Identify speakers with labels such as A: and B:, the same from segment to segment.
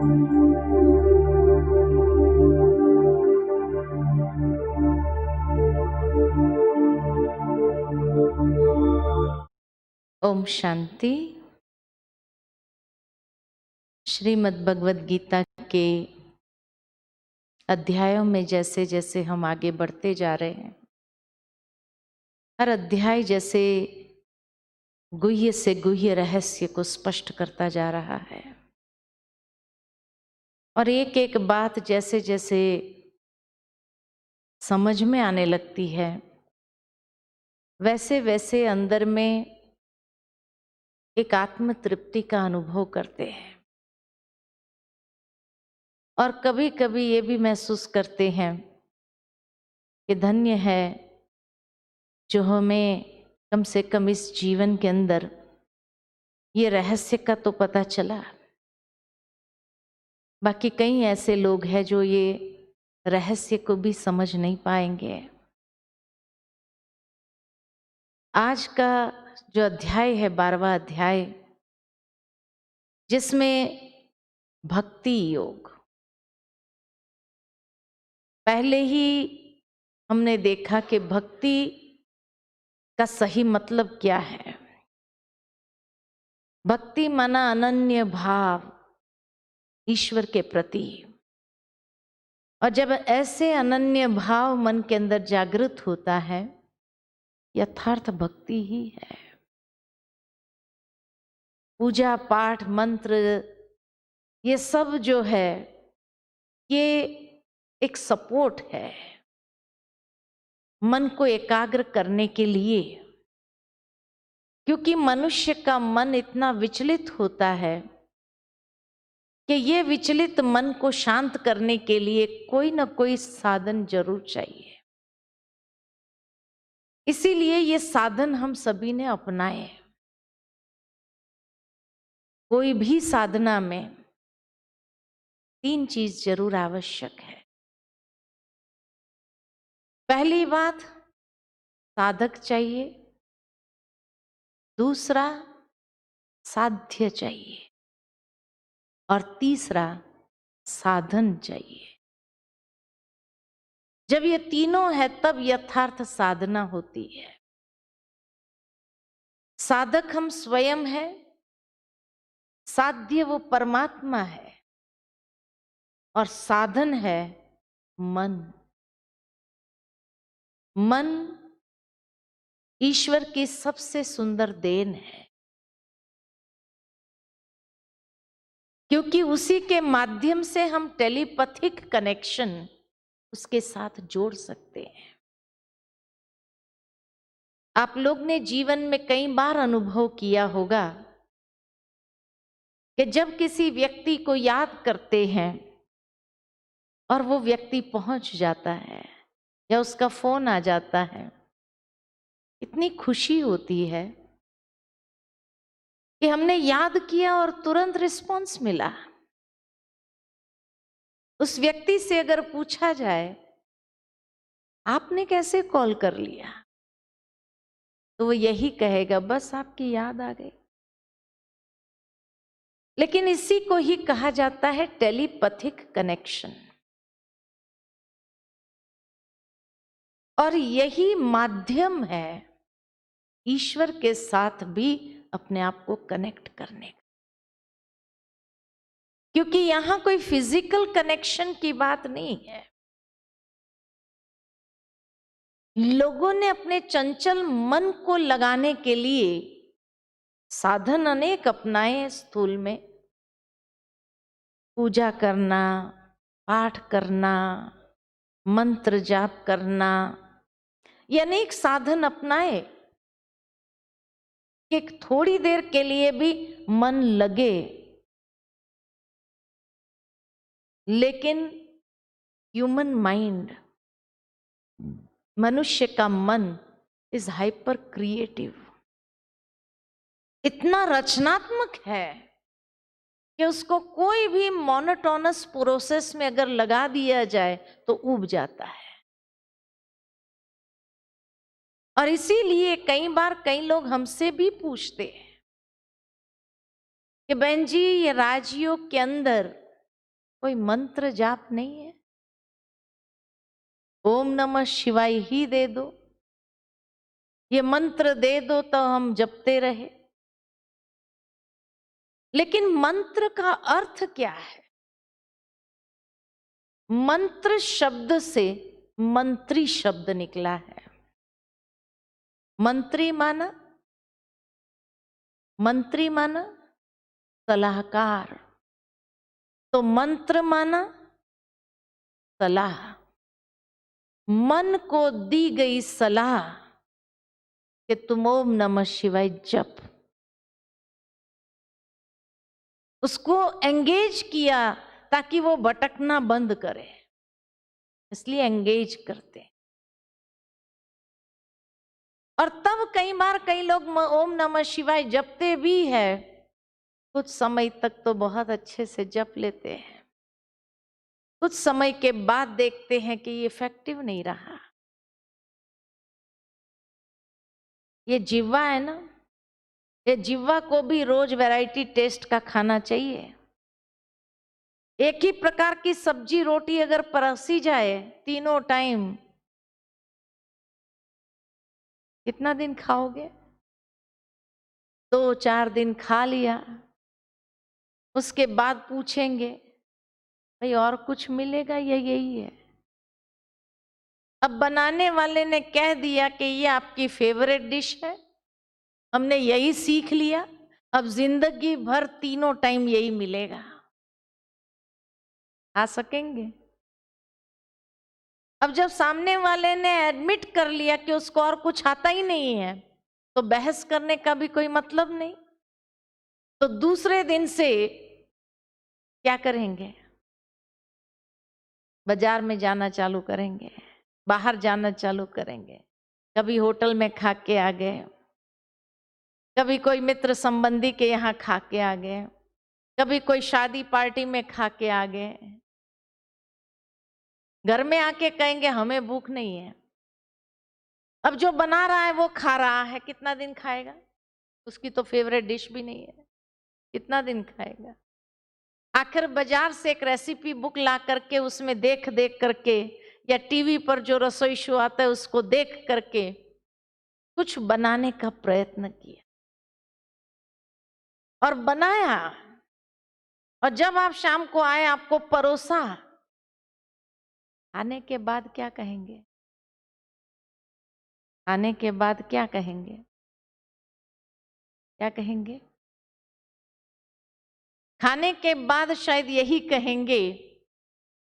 A: ओम शांति। श्रीमद् भगवद गीता के अध्यायों में जैसे जैसे हम आगे बढ़ते जा रहे हैं, हर अध्याय जैसे गुह्य से गुह्य रहस्य को स्पष्ट करता जा रहा है और एक एक बात जैसे जैसे समझ में आने लगती है, वैसे वैसे अंदर में एक आत्म तृप्ति का अनुभव करते हैं और कभी कभी ये भी महसूस करते हैं कि धन्य है जो हमें कम से कम इस जीवन के अंदर ये रहस्य का तो पता चला। बाकी कई ऐसे लोग हैं जो ये रहस्य को भी समझ नहीं पाएंगे। आज का जो अध्याय है 12वां अध्याय, जिसमें भक्ति योग, पहले ही हमने देखा कि भक्ति का सही मतलब क्या है। भक्ति माना अनन्य भाव ईश्वर के प्रति, और जब ऐसे अनन्य भाव मन के अंदर जागृत होता है, यथार्थ भक्ति ही है। पूजा पाठ मंत्र ये सब जो है, ये एक सपोर्ट है मन को एकाग्र करने के लिए, क्योंकि मनुष्य का मन इतना विचलित होता है कि ये विचलित मन को शांत करने के लिए कोई ना कोई साधन जरूर चाहिए। इसीलिए ये साधन हम सभी ने अपनाए। कोई भी साधना में 3 चीज जरूर आवश्यक है। पहली बात, साधक चाहिए। दूसरा, साध्य चाहिए। और तीसरा, साधन चाहिए। जब ये तीनों है तब यथार्थ साधना होती है। साधक हम स्वयं हैं, साध्य वो परमात्मा है, और साधन है मन। मन ईश्वर की सबसे सुंदर देन है, क्योंकि उसी के माध्यम से हम टेलीपैथिक कनेक्शन उसके साथ जोड़ सकते हैं। आप लोग ने जीवन में कई बार अनुभव किया होगा कि जब किसी व्यक्ति को याद करते हैं और वो व्यक्ति पहुंच जाता है या उसका फोन आ जाता है, इतनी खुशी होती है कि हमने याद किया और तुरंत रिस्पॉन्स मिला। उस व्यक्ति से अगर पूछा जाए आपने कैसे कॉल कर लिया, तो वो यही कहेगा बस आपकी याद आ गई। लेकिन इसी को ही कहा जाता है टेलीपैथिक कनेक्शन, और यही माध्यम है ईश्वर के साथ भी अपने आप को कनेक्ट करने का। क्योंकि यहां कोई फिजिकल कनेक्शन की बात नहीं है। लोगों ने अपने चंचल मन को लगाने के लिए साधन अनेक अपनाए। स्थूल में पूजा करना, पाठ करना, मंत्र जाप करना, ये अनेक साधन अपनाए कि थोड़ी देर के लिए भी मन लगे। लेकिन ह्यूमन माइंड, मनुष्य का मन इज हाइपर क्रिएटिव, इतना रचनात्मक है कि उसको कोई भी मोनोटोनस प्रोसेस में अगर लगा दिया जाए तो ऊब जाता है। और इसीलिए कई बार कई लोग हमसे भी पूछते हैं कि बहन जी, ये राजयोग के अंदर कोई मंत्र जाप नहीं है? ओम नमः शिवाय ही दे दो, ये मंत्र दे दो तो हम जपते रहे। लेकिन मंत्र का अर्थ क्या है? मंत्र शब्द से मंत्री शब्द निकला है। मंत्री माना सलाहकार, तो मंत्र माना सलाह। मन को दी गई सलाह कि तुम ओम नमः शिवाय जप, उसको एंगेज किया ताकि वो भटकना बंद करे, इसलिए एंगेज करते हैं। और तब कई बार कई लोग ओम नमः शिवाय जपते भी है, कुछ समय तक तो बहुत अच्छे से जप लेते हैं, कुछ समय के बाद देखते हैं कि ये इफेक्टिव नहीं रहा। ये जिह्वा है ना, ये जिह्वा को भी रोज वैरायटी टेस्ट का खाना चाहिए। एक ही प्रकार की सब्जी रोटी अगर परोसी जाए तीनों टाइम, कितना दिन खाओगे? 2-4 दिन खा लिया, उसके बाद पूछेंगे भाई और कुछ मिलेगा या यही है? अब बनाने वाले ने कह दिया कि ये आपकी फेवरेट डिश है, हमने यही सीख लिया, अब जिंदगी भर तीनों टाइम यही मिलेगा। खा सकेंगे? अब जब सामने वाले ने एडमिट कर लिया कि उसको और कुछ आता ही नहीं है, तो बहस करने का भी कोई मतलब नहीं। तो दूसरे दिन से क्या करेंगे? बाजार में जाना चालू करेंगे, बाहर जाना चालू करेंगे। कभी होटल में खा के आ गए, कभी कोई मित्र संबंधी के यहाँ खा के आ गए, कभी कोई शादी पार्टी में खा के आ गए। घर में आके कहेंगे हमें भूख नहीं है। अब जो बना रहा है वो खा रहा है, कितना दिन खाएगा? उसकी तो फेवरेट डिश भी नहीं है, कितना दिन खाएगा? आखिर बाजार से एक रेसिपी बुक ला करके उसमें देख देख करके, या टीवी पर जो रसोई शो आता है उसको देख करके कुछ बनाने का प्रयत्न किया और बनाया, और जब आप शाम को आए आपको परोसा, आने के बाद क्या कहेंगे? आने के बाद क्या कहेंगे? क्या कहेंगे? खाने के बाद शायद यही कहेंगे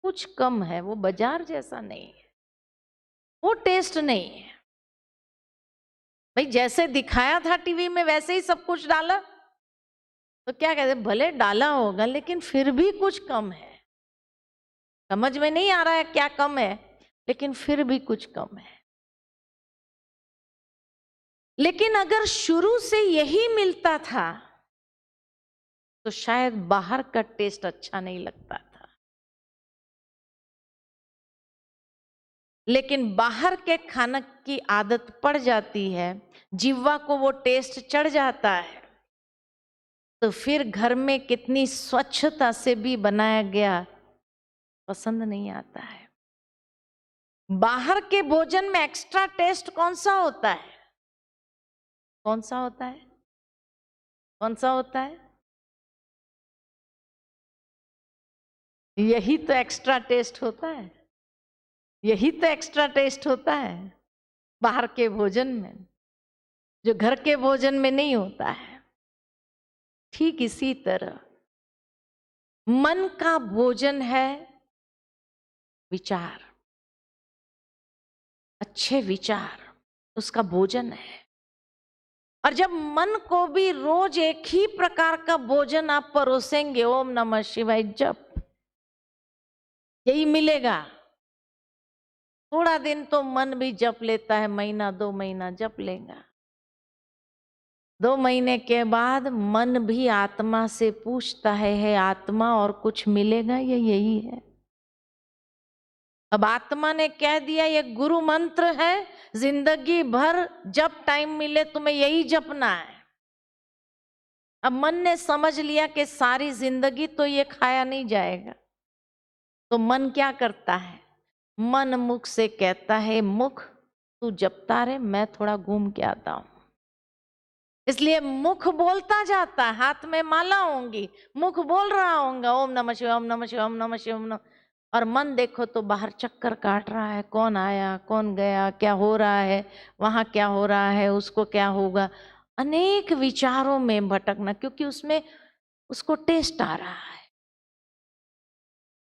A: कुछ कम है, वो बाजार जैसा नहीं है, वो टेस्ट नहीं है। भाई जैसे दिखाया था टीवी में वैसे ही सब कुछ डाला, तो क्या कहते, भले डाला होगा लेकिन फिर भी कुछ कम है। समझ में नहीं आ रहा है क्या कम है, लेकिन फिर भी कुछ कम है। लेकिन अगर शुरू से यही मिलता था तो शायद बाहर का टेस्ट अच्छा नहीं लगता था, लेकिन बाहर के खाना की आदत पड़ जाती है, जिह्वा को वो टेस्ट चढ़ जाता है, तो फिर घर में कितनी स्वच्छता से भी बनाया गया पसंद नहीं आता है। बाहर के भोजन में एक्स्ट्रा टेस्ट कौन सा होता है? कौन सा होता है? कौन सा होता है? यही तो एक्स्ट्रा टेस्ट होता है, यही तो एक्स्ट्रा टेस्ट होता है बाहर के भोजन में, जो घर के भोजन में नहीं होता है। ठीक इसी तरह मन का भोजन है विचार, अच्छे विचार उसका भोजन है। और जब मन को भी रोज एक ही प्रकार का भोजन आप परोसेंगे, ओम नमः शिवाय जप, यही मिलेगा। थोड़ा दिन तो मन भी जप लेता है, महीना 2 महीना जप लेगा, 2 महीने के बाद मन भी आत्मा से पूछता है आत्मा और कुछ मिलेगा या यही है? अब आत्मा ने कह दिया ये गुरु मंत्र है, जिंदगी भर जब टाइम मिले तुम्हें यही जपना है। अब मन ने समझ लिया कि सारी जिंदगी तो ये खाया नहीं जाएगा, तो मन क्या करता है? मन मुख से कहता है, मुख तू जपता रहे, मैं थोड़ा घूम के आता हूं। इसलिए मुख बोलता जाता है, हाथ में माला होंगी, मुख बोल रहा होगा ओम नमः शिवाय, ओम नमः शिवाय, ओम नमः शिवाय, ओम नमः, और मन देखो तो बाहर चक्कर काट रहा है, कौन आया कौन गया, क्या हो रहा है, वहां क्या हो रहा है, उसको क्या होगा, अनेक विचारों में भटकना, क्योंकि उसमें उसको टेस्ट आ रहा है।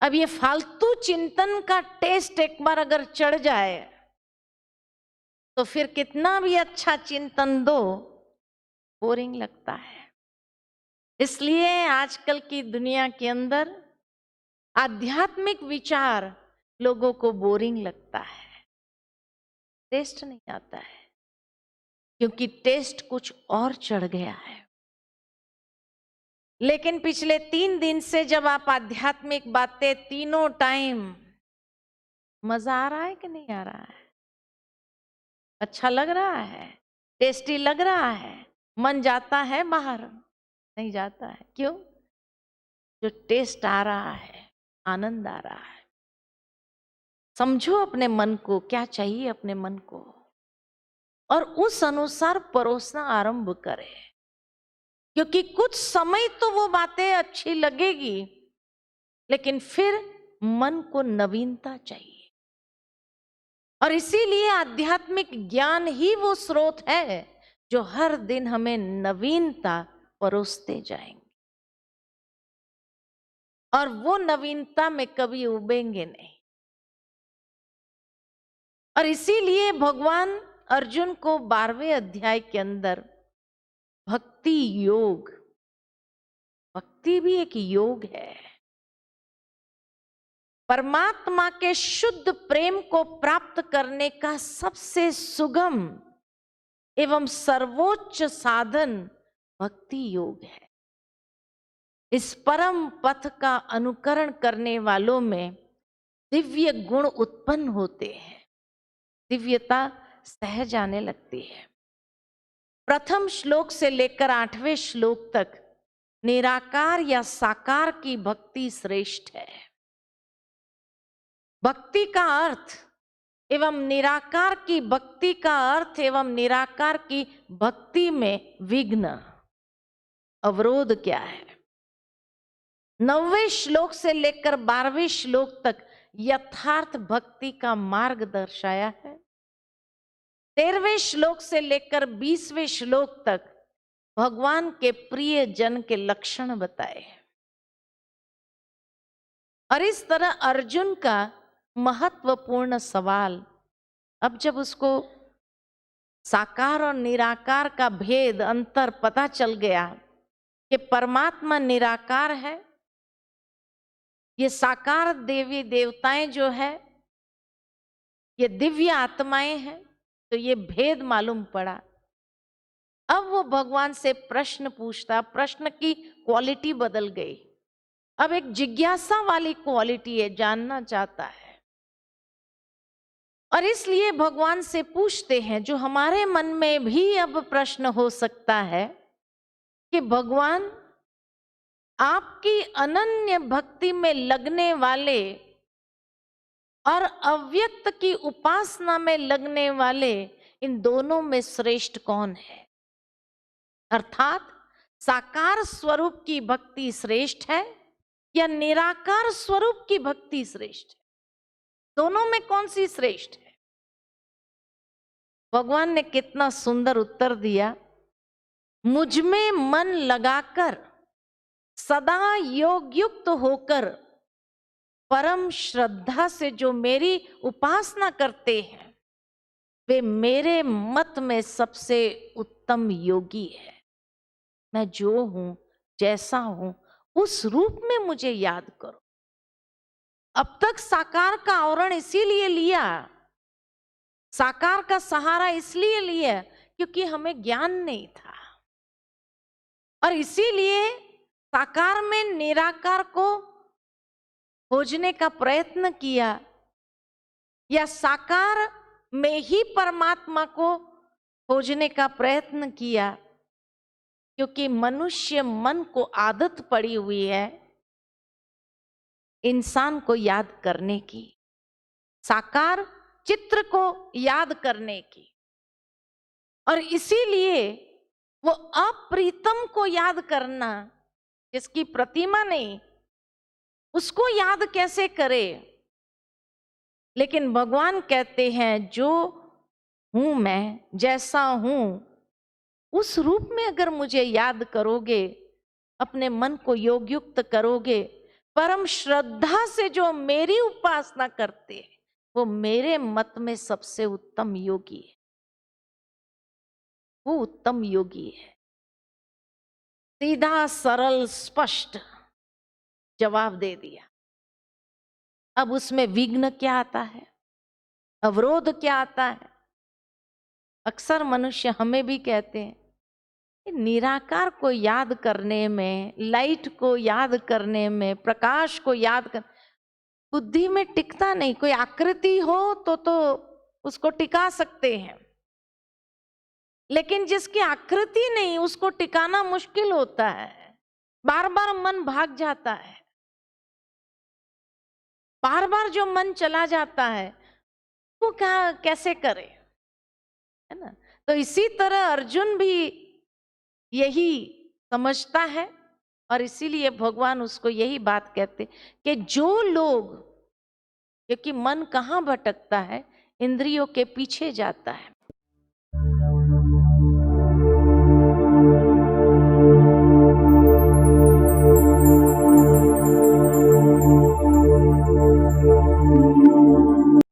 A: अब ये फालतू चिंतन का टेस्ट एक बार अगर चढ़ जाए तो फिर कितना भी अच्छा चिंतन दो, बोरिंग लगता है। इसलिए आजकल की दुनिया के अंदर आध्यात्मिक विचार लोगों को बोरिंग लगता है, टेस्ट नहीं आता है, क्योंकि टेस्ट कुछ और चढ़ गया है। लेकिन पिछले 3 दिन से जब आप आध्यात्मिक बातें तीनों टाइम, मजा आ रहा है कि नहीं आ रहा है? अच्छा लग रहा है, टेस्टी लग रहा है, मन जाता है बाहर? नहीं जाता है। क्यों? जो टेस्ट आ रहा है, आनंद आ रहा है। समझो अपने मन को, क्या चाहिए अपने मन को, और उस अनुसार परोसना आरंभ करें। क्योंकि कुछ समय तो वो बातें अच्छी लगेगी, लेकिन फिर मन को नवीनता चाहिए। और इसीलिए आध्यात्मिक ज्ञान ही वो स्रोत है जो हर दिन हमें नवीनता परोसते जाएंगे, और वो नवीनता में कभी उबेंगे नहीं। और इसीलिए भगवान अर्जुन को 12वें अध्याय के अंदर भक्ति योग, भक्ति भी एक योग है, परमात्मा के शुद्ध प्रेम को प्राप्त करने का सबसे सुगम एवं सर्वोच्च साधन भक्ति योग है। इस परम पथ का अनुकरण करने वालों में दिव्य गुण उत्पन्न होते हैं, दिव्यता सहज आने लगती है। प्रथम श्लोक से लेकर 8वें श्लोक तक निराकार या साकार की भक्ति श्रेष्ठ है। भक्ति का अर्थ एवं निराकार की भक्ति का अर्थ एवं निराकार की भक्ति में विघ्न, अवरोध क्या है? 9वें श्लोक से लेकर 12वें श्लोक तक यथार्थ भक्ति का मार्ग दर्शाया है। 13वें श्लोक से लेकर 20वें श्लोक तक भगवान के प्रिय जन के लक्षण बताए। और इस तरह अर्जुन का महत्वपूर्ण सवाल, अब जब उसको साकार और निराकार का भेद, अंतर पता चल गया कि परमात्मा निराकार है, ये साकार देवी देवताएं जो है ये दिव्य आत्माएं हैं, तो ये भेद मालूम पड़ा। अब वो भगवान से प्रश्न पूछता, प्रश्न की क्वालिटी बदल गई, अब एक जिज्ञासा वाली क्वालिटी है, जानना चाहता है। और इसलिए भगवान से पूछते हैं, जो हमारे मन में भी अब प्रश्न हो सकता है कि भगवान, आपकी अनन्य भक्ति में लगने वाले और अव्यक्त की उपासना में लगने वाले, इन दोनों में श्रेष्ठ कौन है? अर्थात साकार स्वरूप की भक्ति श्रेष्ठ है या निराकार स्वरूप की भक्ति श्रेष्ठ है? दोनों में कौन सी श्रेष्ठ है? भगवान ने कितना सुंदर उत्तर दिया, मुझ में मन लगाकर सदा योग युक्त होकर परम श्रद्धा से जो मेरी उपासना करते हैं, वे मेरे मत में सबसे उत्तम योगी है। मैं जो हूं, जैसा हूं, उस रूप में मुझे याद करो। अब तक साकार का आवरण इसीलिए लिया, साकार का सहारा इसलिए लिया क्योंकि हमें ज्ञान नहीं था, और इसीलिए साकार में निराकार को खोजने का प्रयत्न किया, या साकार में ही परमात्मा को खोजने का प्रयत्न किया, क्योंकि मनुष्य मन को आदत पड़ी हुई है इंसान को याद करने की, साकार चित्र को याद करने की। और इसीलिए वो अप्रीतम को याद करना, जिसकी प्रतिमा नहीं, उसको याद कैसे करे। लेकिन भगवान कहते हैं जो हूं मैं, जैसा हूं उस रूप में अगर मुझे याद करोगे, अपने मन को योग युक्त करोगे, परम श्रद्धा से जो मेरी उपासना करते हैं, वो मेरे मत में सबसे उत्तम योगी है। वो उत्तम योगी है। सीधा सरल स्पष्ट जवाब दे दिया। अब उसमें विघ्न क्या आता है, अवरोध क्या आता है? अक्सर मनुष्य हमें भी कहते हैं निराकार को याद करने में, लाइट को याद करने में, प्रकाश को याद कर, बुद्धि में टिकता नहीं। कोई आकृति हो तो उसको टिका सकते हैं, लेकिन जिसकी आकृति नहीं उसको टिकाना मुश्किल होता है। बार बार मन भाग जाता है, बार बार जो मन चला जाता है वो क्या कैसे करे, है ना। तो इसी तरह अर्जुन भी यही समझता है, और इसीलिए भगवान उसको यही बात कहते कि जो लोग, क्योंकि मन कहाँ भटकता है, इंद्रियों के पीछे जाता है।